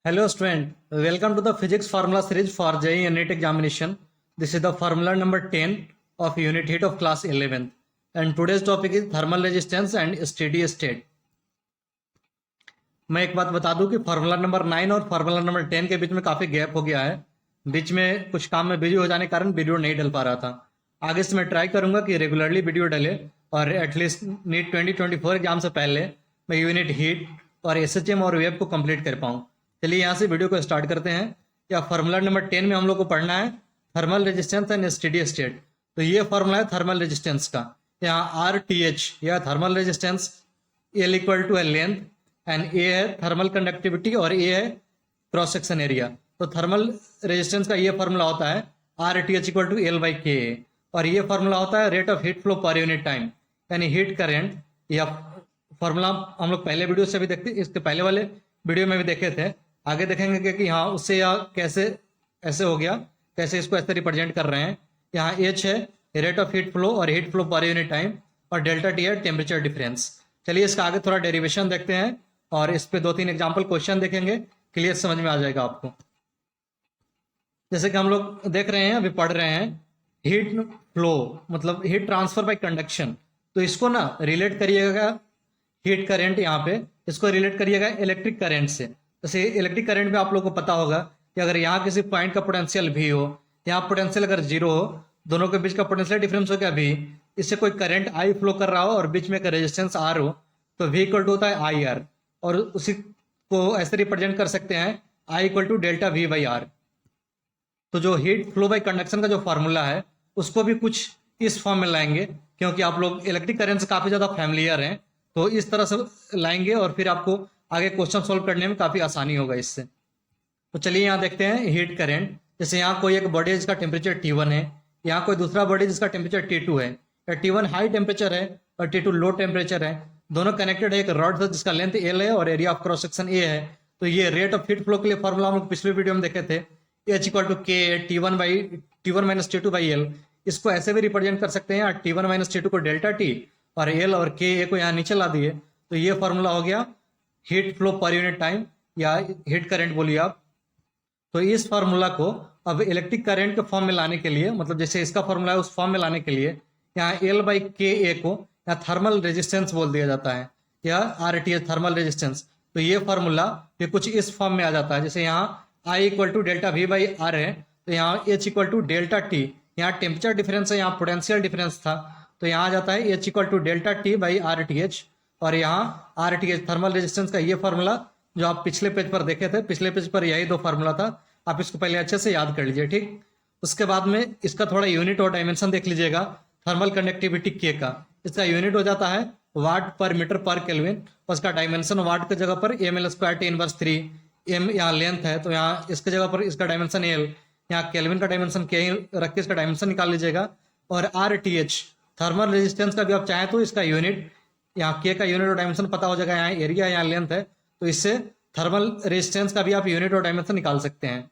Hello student, welcome to the physics formula series for JEE and NEET examination. This is the formula number 10 of unit 8 of class 11th and today's topic is thermal resistance and steady state. मैं एक बात बता दूं कि formula number 9 और formula number 10 के बीच में काफी गैप हो गया है। बीच में कुछ काम में बिजी हो जाने के कारण वीडियो नहीं डल पा रहा था। आगे से मैं ट्राई करूंगा कि रेगुलरली वीडियो डले और एटलीस्ट नीट 2024 एग्जाम से पहले मैं यूनिट हीट और एसएचएम और वेब को कंप्लीट कर पाऊँ। चलिए यहाँ से वीडियो को स्टार्ट करते हैं। या फार्मूला नंबर 10 में हम लोग को पढ़ना है thermal resistance and steady state. तो ये फार्मूला है थर्मल रेजिस्टेंस का। यहाँ RTH या thermal resistance L equal to length and A है थर्मल कंडक्टिविटी और A है क्रॉस सेक्शन एरिया। तो थर्मल रेजिस्टेंस का ये फार्मूला होता है RTH इक्वल टू L/Ka और ये फार्मूला होता है rate of heat flow per unit time यानी हीट करेंट। या फार्मूला हम लोग पहले वीडियो से भी देखते, इसके पहले वाले वीडियो में भी देखे थे। आगे देखेंगे कि हाँ उससे या कैसे ऐसे हो गया, कैसे इसको ऐसे रिप्रेजेंट कर रहे हैं। यहाँ H है रेट ऑफ हीट फ्लो और heat flow per unit time और डेल्टा T है टेम्परेचर डिफरेंस। चलिए इसका आगे थोड़ा डेरिवेशन देखते हैं और इस पे 2-3 एग्जाम्पल क्वेश्चन देखेंगे, क्लियर समझ में आ जाएगा आपको। जैसे कि हम लोग देख रहे हैं, अभी पढ़ रहे हैं हीट फ्लो मतलब हीट ट्रांसफर बाय कंडक्शन। तो इसको ना रिलेट करिएगा हीट करंट, यहाँ पे इसको रिलेट करिएगा इलेक्ट्रिक करंट से। जैसे इलेक्ट्रिक करंट में आप लोगों को पता होगा कि अगर यहाँ किसी पॉइंट का पोटेंशियल V हो, यहाँ पोटेंशियल अगर 0 हो, दोनों के बीच का पोटेंशियल डिफरेंस हो क्या V, इससे कोई करंट I फ्लो कर रहा हो और बीच में एक रेजिस्टेंस R हो तो V इक्वल टू होता है IR और उसी को ऐसे रिप्रेजेंट कर सकते हैं I equal to delta V/R। तो जो हीट फ्लो बाय कंडक्शन का जो फार्मूला है उसको भी कुछ इस फॉर्म में लाएंगे, क्योंकि आप लोग इलेक्ट्रिक करंट से काफी ज्यादा फैमिलियर हैं। तो इस तरह से लाएंगे और फिर आपको आगे क्वेश्चन सोल्व करने में काफी आसानी होगा इससे। तो चलिए यहाँ देखते हैं हीट करंट। जैसे यहाँ कोई एक बॉडी है जिसका टेम्परेचर T1 है, यहाँ कोई दूसरा बॉडी जिसका टेम्परेचर T2 है। या T1 हाई टेम्परेचर है और T2 लो टेम्परेचर है, दोनों कनेक्टेड है एक रॉड से जिसका लेंथ L है और area of cross section A है। तो ये रेट ऑफ हीट फ्लो के लिए फॉर्मूला हम लोग पिछले वीडियो में देखे थे, H equal to K T1 minus T2/L। इसको ऐसे भी रिप्रेजेंट कर सकते हैं T1 माइनस T2 को डेल्टा T और L और Ka को यहाँ नीचे ला दिए। तो ये फॉर्मूला हो गया heat flow per unit time या हीट करंट बोलिए आप। तो इस फार्मूला को अब इलेक्ट्रिक करंट के फॉर्म में लाने के लिए, मतलब जैसे इसका फार्मूला है उस फॉर्म में लाने के लिए यहाँ L/Ka को यहाँ थर्मल रेजिस्टेंस बोल दिया जाता है या RTH थर्मल रेजिस्टेंस। तो ये फार्मूला ये कुछ इस फॉर्म में आ जाता है। जैसे यहाँ I equal to delta V/R है तो यहाँ H equal to delta T, यहाँ टेम्परेचर डिफरेंस है, यहाँ पोटेंशियल डिफरेंस था तो यहाँ आ जाता है H equal to delta T/RTH। और यहाँ RTH थर्मल रेजिस्टेंस का ये फार्मूला जो आप पिछले पेज पर देखे थे, पिछले पेज पर यही 2 फार्मूला था, आप इसको पहले अच्छे से याद कर लीजिए, ठीक। उसके बाद में इसका थोड़ा यूनिट और डायमेंशन देख लीजिएगा। थर्मल कंडक्टिविटी K का इसका यूनिट हो जाता है वाट पर मीटर पर केल्विन, उसका डायमेंशन वाट की जगह पर mL² T⁻3। m यहाँ लेंथ है तो यहाँ इसके जगह पर इसका डायमेंशन L, यहाँ केल्विन का डायमेंशन K रख के इसका डायमेंशन निकाल लीजिएगा। और RTH थर्मल रेजिस्टेंस का भी आप चाहें तो इसका यूनिट, यहाँ K का यूनिट और डायमेंशन पता हो जाएगा, यहाँ एरिया यहाँ लेंथ है तो इससे थर्मल रेजिस्टेंस का भी आप यूनिट और डायमेंशन निकाल सकते हैं।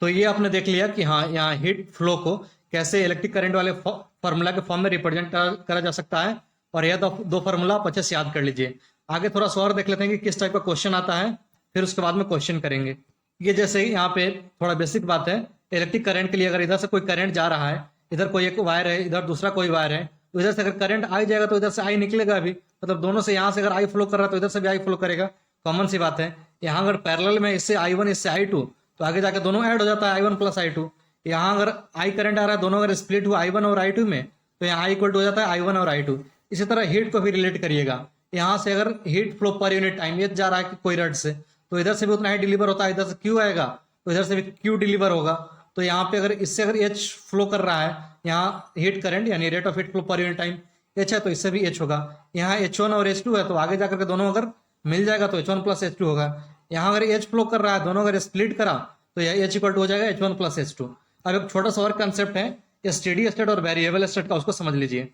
तो ये आपने देख लिया कि हाँ यहाँ हीट फ्लो को कैसे इलेक्ट्रिक करंट वाले फार्मूला के फॉर्म में रिप्रेजेंट करा जा सकता है। और यह 2 फार्मूला आप अच्छे से याद कर लीजिए। आगे थोड़ा सा और देख लेते हैं कि किस टाइप का क्वेश्चन आता है, फिर उसके बाद में क्वेश्चन करेंगे। ये जैसे यहाँ पे थोड़ा बेसिक बात है, इलेक्ट्रिक करंट के लिए अगर इधर से कोई करंट जा रहा है, इधर कोई एक वायर है, इधर दूसरा कोई वायर है, तो इधर से अगर करंट आ जाएगा तो इधर से I निकलेगा भी, मतलब दोनों से यहाँ से अगर I फ्लो कर रहा है तो इधर से भी I फ्लो करेगा, कॉमन सी बात है। यहाँ अगर पैरेलल में इससे I1 इससे I2 तो आगे जाकर दोनों ऐड हो जाता है I1 प्लस I2। यहाँ अगर I करंट आ रहा है, दोनों अगर स्प्लिट हुआ I1 और I2 में तो यहाँ I इक्वल टू हो जाता है I1 और I2। इसी तरह हीट को भी रिलेट करिएगा, यहाँ से अगर heat flow per unit time ये जा रहा है कोई रड से तो इधर से भी उतना ही डिलीवर होता है, इधर से Q आएगा तो इधर से भी Q डिलीवर होगा। तो यहाँ पे अगर इससे अगर H फ्लो कर रहा है, यहाँ हीट करंट यानी rate of heat flow per unit time H है तो इससे भी H होगा। यहाँ H1 और H2 है तो आगे जाकर के दोनों अगर मिल जाएगा तो H1 प्लस H2 होगा। यहाँ अगर H फ्लो कर रहा है, दोनों अगर स्प्लिट करा तो यह H इक्वल टू हो जाएगा H1 प्लस H2। अब एक छोटा सा और कंसेप्ट है स्टेडी स्टेट और वेरिएबल स्टेट का, उसको समझ लीजिए।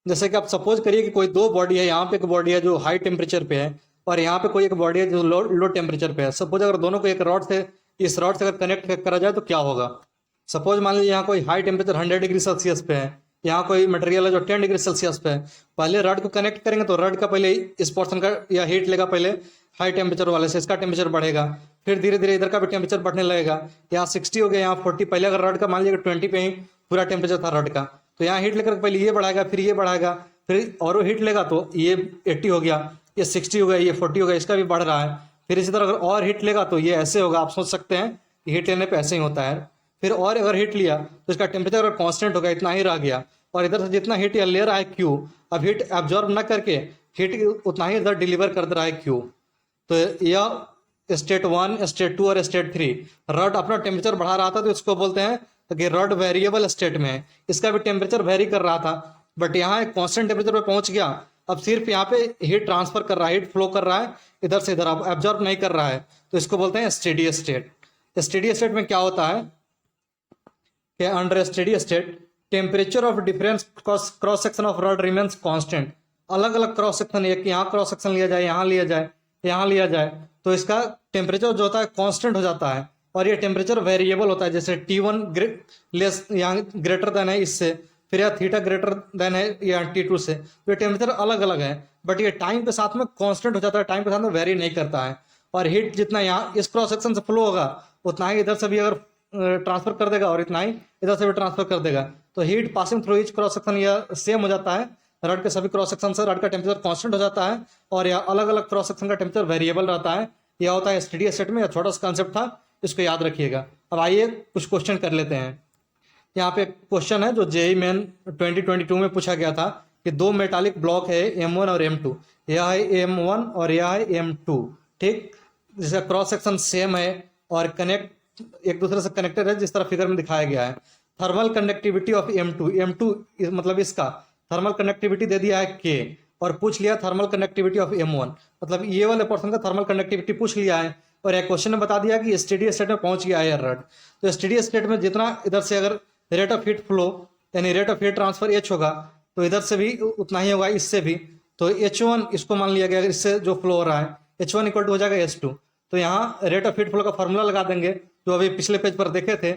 जैसे कि आप सपोज करिए कि कोई 2 बॉडी है, यहाँ पे एक बॉडी है जो हाई टेम्परेचर पे है और यहाँ पे कोई एक बॉडी है जो लो टेम्परेचर पे है। सपोज अगर दोनों को एक रॉड से इस रॉड से अगर कनेक्ट करा जाए तो क्या होगा। सपोज मान लीजिए यहाँ कोई हाई टेम्परेचर 100 डिग्री सेल्सियस पे है, यहाँ कोई मटेरियल है जो 10 डिग्री सेल्सियस पे है। पहले रॉड को कनेक्ट करेंगे तो रॉड का पहले इस पोर्शन का या हीट लेगा पहले हाई टेम्परेचर वाले से, इसका टेम्परेचर बढ़ेगा। फिर धीरे धीरे इधर का भी टेम्परेचर बढ़ने लगेगा। यहाँ 60 हो गया, यहाँ 40। पहले अगर रड का मान लीजिए 20 पे ही पूरा टेम्परेचर था रड का, तो यहाँ हीट लेकर पहले ये बढ़ाएगा, फिर ये बढ़ाएगा, फिर और हीट लेगा तो ये 80 हो गया, ये 60 हो गया, ये 40 हो गया, इसका भी बढ़ रहा है। फिर इसी तरह अगर और हीट लेगा तो ये ऐसे होगा। आप सोच सकते हैं कि हीट लेने पे ऐसे ही होता है। फिर और अगर हीट लिया तो इसका टेम्परेचर अगर कांस्टेंट हो गया, इतना ही रह गया, और इधर से जितना हीट यह ले रहा है क्यू, अब हीट एब्जॉर्ब ना करके हीट उतना ही इधर डिलीवर कर दे रहा है क्यू। तो यह स्टेट 1, स्टेट 2 और स्टेट 3 रड अपना टेम्परेचर बढ़ा रहा था, तो इसको बोलते हैं कि रड वेरिएबल स्टेट में है। इसका भी टेम्परेचर वेरी कर रहा था, बट यहाँ एक कांस्टेंट टेम्परेचर पे पहुंच गया। अब सिर्फ यहाँ पे हीट ट्रांसफर कर रहा है, हीट फ्लो कर रहा है इधर से इधर, अब एब्जॉर्ब नहीं कर रहा है, तो इसको बोलते हैं स्टेडी स्टेट। स्टेडी स्टेट में क्या होता है कि under steady state temperature of difference cross section of rod remains constant. अलग अलग क्रॉस सेक्शन, एक यहाँ क्रॉस सेक्शन लिया जाए, यहाँ लिया जाए, यहाँ लिया जाए, तो इसका टेम्परेचर जो होता है कांस्टेंट हो जाता है, और ये टेम्परेचर वेरिएबल होता है। जैसे T1 लेस यहाँ ग्रेटर देन है इससे, फिर यह थीटा ग्रेटर देन है यहाँ T2 से, तो ये टेम्परेचर अलग अलग है, बट ये टाइम के साथ में कांस्टेंट हो जाता है, टाइम के साथ में वेरी नहीं करता है। और हीट जितना यहाँ इस क्रॉस सेक्शन से फ्लो होगा उतना ही इधर से भी अगर ट्रांसफर कर देगा, और इतना ही इधर से भी ट्रांसफर कर देगा, तो heat passing through each cross section यह सेम हो जाता है। रड के सभी क्रॉस सेक्शन से रड का टेम्परेचर कांस्टेंट हो जाता है, और यह अलग अलग क्रॉस सेक्शन का टेम्परेचर वेरिएबल रहता है। यह होता है स्टेडी स्टेट में। यह छोटा सा कंसेप्ट था, इसको याद रखिएगा। अब आइए कुछ क्वेश्चन कर लेते हैं। यहाँ पे क्वेश्चन है जो जेईई मेन 2022 में पूछा गया था कि दो मेटालिक ब्लॉक है M1 और M2, यह है M1 और यह है M2, ठीक, जिसका क्रॉस सेक्शन सेम है और कनेक्ट एक दूसरे से कनेक्टेड है, जिस तरह फिगर में दिखाया गया है। थर्मल कंडक्टिविटी ऑफ M2 मतलब इसका थर्मल कंडक्टिविटी दे दिया है K, और पूछ लिया थर्मल कंडक्टिविटी ऑफ M1, मतलब ये वाले पर्सन का थर्मल कंडक्टिविटी पूछ लिया है, और एक क्वेश्चन में बता दिया कि स्टेडी स्टेट में पहुंच गया है रड। तो स्टेडी स्टेट में जितना इधर से अगर रेट ऑफ हीट फ्लो यानी rate of heat transfer H होगा, तो इधर से भी उतना ही होगा, इससे भी। तो H1 इसको मान लिया गया, इससे जो फ्लो हो रहा है H1 इक्वल टू हो जाएगा H2। तो यहाँ रेट ऑफ हीट फ्लो का फॉर्मूला लगा देंगे जो अभी पिछले पेज पर देखे थे,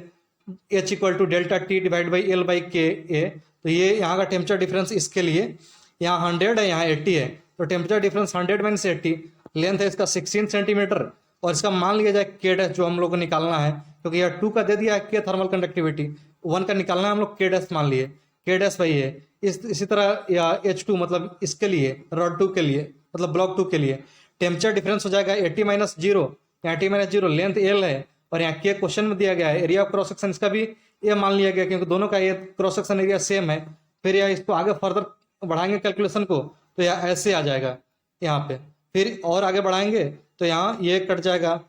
H equal to delta T divide by L by K A. तो ये यहाँ का टेम्परेचर डिफरेंस इसके लिए यहाँ 100 है, यहाँ 80 है, तो टेम्परेचर डिफरेंस 100 माइनस 80, लेंथ है इसका 16 सेंटीमीटर, और इसका मान लिया जाए के डैश जो हम लोग को निकालना है, क्योंकि यह 2 का दे दिया है के थर्मल कंडक्टिविटी, 1 का निकालना है, हम लोग के डैश मान लिए, के डैश वही है। इसी तरह या H2 मतलब इसके लिए रॉड 2 के लिए मतलब ब्लॉक 2 के लिए टेम्परेचर डिफरेंस हो जाएगा 80 माइनस 0, यहाँ 80 माइनस 0 लेंथ L है, और यहाँ के क्वेश्चन में दिया गया है एरिया ऑफ क्रॉस सेक्शन, इसका भी ये मान लिया गया क्योंकि दोनों का ये क्रॉस सेक्शन एरिया सेम है। फिर यह इसको आगे फर्दर बढ़ाएंगे कैलकुलेशन को, तो यह ऐसे आ जाएगा यहाँ पे, फिर और आगे बढ़ाएंगे तो यहाँ ये कट जाएगा,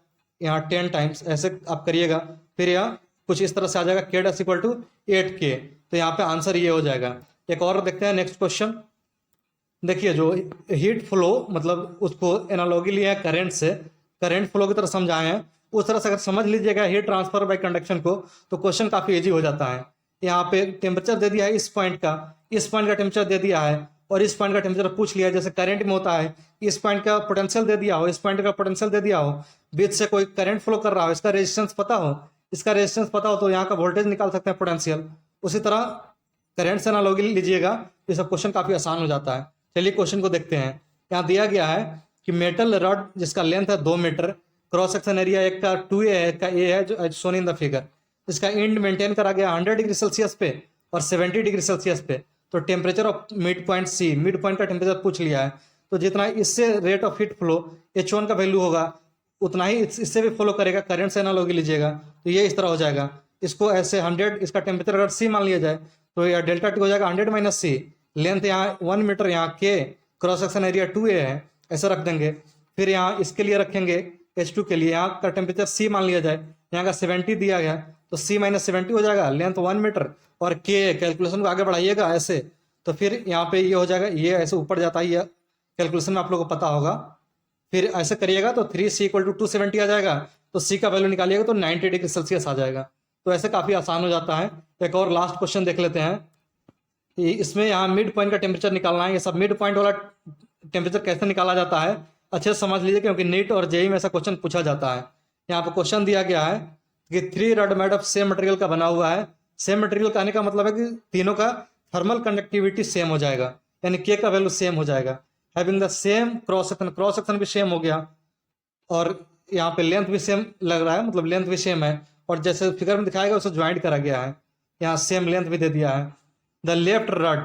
यहाँ 10 टाइम्स ऐसे आप करिएगा, फिर यहाँ कुछ इस तरह से आ जाएगा के डैश इक्वल टू 8K। तो यहाँ पे आंसर ये हो जाएगा। एक और देखते हैं नेक्स्ट क्वेश्चन। देखिए जो हीट फ्लो मतलब उसको एनालॉजी लिया है करंट से, करंट फ्लो की तरह समझाए हैं, उस तरह से अगर समझ लीजिएगा हीट ट्रांसफर बाय कंडक्शन को, तो क्वेश्चन काफी इजी हो जाता है। यहाँ पे टेम्परेचर दे दिया है इस पॉइंट का, इस पॉइंट का टेम्परेचर दे दिया है, और इस पॉइंट का टेम्परेचर पूछ लिया, जैसे करंट में होता है इस पॉइंट का पोटेंशियल दे दिया हो, इस पॉइंट का पोटेंशियल दे दिया हो, बीच से कोई करंट फ्लो कर रहा हो, इसका रेजिस्टेंस पता हो, इसका रेजिस्टेंस पता हो तो यहाँ का वोल्टेज निकाल सकते हैं पोटेंशियल। उसी तरह करंट से एनालॉजी लीजिएगा, ये सब क्वेश्चन काफी आसान हो जाता है। चलिए क्वेश्चन को देखते हैं। यहाँ दिया गया है कि मेटल रॉड जिसका लेंथ है 2 मीटर, क्रॉस सेक्शन एरिया एक का 2A है, एक का A है, जो सोन इन द फिगर, इसका इंड मेंटेन करा गया 100 डिग्री सेल्सियस पे और 70 डिग्री सेल्सियस पे। तो temperature of mid point C, mid point का टेम्परेचर पूछ लिया है, तो जितना इससे rate of heat flow H1 का वैल्यू होगा उतना ही इससे भी फ्लो करेगा। करंट से एनालॉजी लीजिएगा तो ये इस तरह हो जाएगा, इसको ऐसे 100, इसका टेम्परेचर अगर C मान लिया जाए तो यह डेल्टा T हो जाएगा 100 माइनस C, लेंथ यहाँ 1 मीटर, यहाँ K, cross section area 2A है, ऐसा रख देंगे। फिर यहाँ इसके लिए रखेंगे H2 के लिए, यहाँ का टेम्परेचर C मान लिया जाए, यहाँ का 70 दिया गया तो C माइनस 70 हो जाएगा, लेंथ 1 मीटर और K, कैलकुलेशन को आगे बढ़ाइएगा ऐसे, तो फिर यहाँ पे ये हो जाएगा, ये ऐसे ऊपर जाता है, ये कैलकुलेशन में आप लोगों को पता होगा। फिर ऐसे करिएगा तो 3C इक्वल टू 270 आ जाएगा, तो C का वैल्यू निकालिएगा तो 90 डिग्री सेल्सियस आ जाएगा। तो ऐसे काफी आसान हो जाता है। एक और लास्ट क्वेश्चन देख लेते हैं। इसमें यहाँ मिड पॉइंट का टेम्परेचर निकालना है। ये सब मिड पॉइंट वाला टेम्परेचर कैसे निकाला जाता है अच्छे से समझ लीजिए, क्योंकि नीट और जेईई में ऐसा क्वेश्चन पूछा जाता है। यहाँ पर क्वेश्चन दिया गया है कि 3 rod made of same material का बना हुआ है। सेम मटेरियल कहने का मतलब है कि तीनों का थर्मल कंडक्टिविटी सेम हो जाएगा, यानी के का वैल्यू सेम हो जाएगा। Having the same cross section, cross section भी सेम हो गया, और यहाँ पे लेंथ भी सेम लग रहा है, मतलब लेंथ भी सेम है, और जैसे फिगर में दिखाएगा उसे ज्वाइंट करा गया है, यहाँ सेम लेंथ भी दे दिया है। द लेफ्ट रड,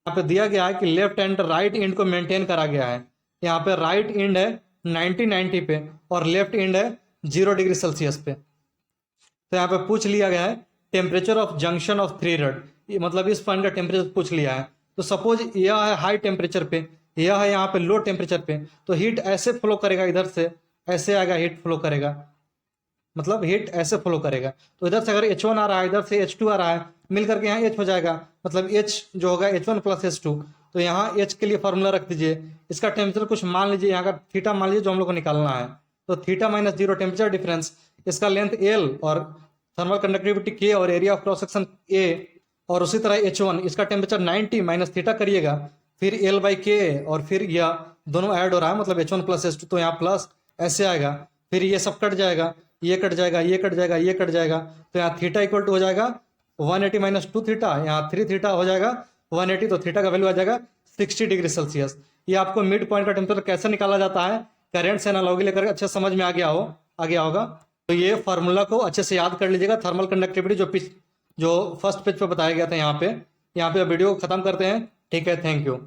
यहाँ पे दिया गया है कि लेफ्ट एंड राइट एंड को मेंटेन करा गया है। यहाँ पे राइट एंड है 90 पे और लेफ्ट एंड है 0 डिग्री सेल्सियस पे। तो यहाँ पे पूछ लिया गया है temperature of junction of 3 rod, मतलब इस पॉइंट का टेम्परेचर पूछ लिया है। तो सपोज यह है हाई टेम्परेचर पे, यह है यहाँ पे लो टेम्परेचर पे, तो हीट ऐसे फ्लो करेगा, इधर से ऐसे आएगा, हीट फ्लो करेगा, मतलब हीट ऐसे फ्लो करेगा। तो इधर से अगर H1 आ रहा है, इधर से H2 आ रहा है, मिल करके यहाँ H हो जाएगा, मतलब H जो होगा H1 प्लस H2। तो यहाँ H के लिए फॉर्मूला रख दीजिए, इसका टेम्परेचर कुछ मान लीजिए, यहाँ का थीटा मान लीजिए जो हम लोग को निकालना है। तो थीटा माइनस 0 टेम्परेचर डिफरेंस, इसका लेंथ L और थर्मल कंडक्टिविटी K और area of cross section A, और उसी तरह H1 इसका टेम्परेचर 90 माइनस थीटा करिएगा, फिर L/K, और फिर यह दोनों ऐड हो रहा है, मतलब H1 प्लस H2, तो यहाँ प्लस ऐसे आएगा, फिर ये सब कट जाएगा, ये कट जाएगा, ये कट जाएगा, ये कट जाएगा, तो यहाँ थीटा इक्वल टू हो जाएगा 180 माइनस 2 थीटा, यहाँ 3 थीटा हो जाएगा 180, तो थीटा का वैल्यू आ जाएगा 60 डिग्री सेल्सियस। ये आपको मिड पॉइंट का टेम्परेचर कैसे निकाला जाता है करंट से एनालॉजी लेकर अच्छे समझ में आ गया होगा। तो ये फार्मूला को अच्छे से याद कर लीजिएगा। थर्मल कंडक्टिविटी जो फर्स्ट पेज पे बताया गया था, यहाँ पे वीडियो खत्म करते हैं। ठीक है, थैंक यू।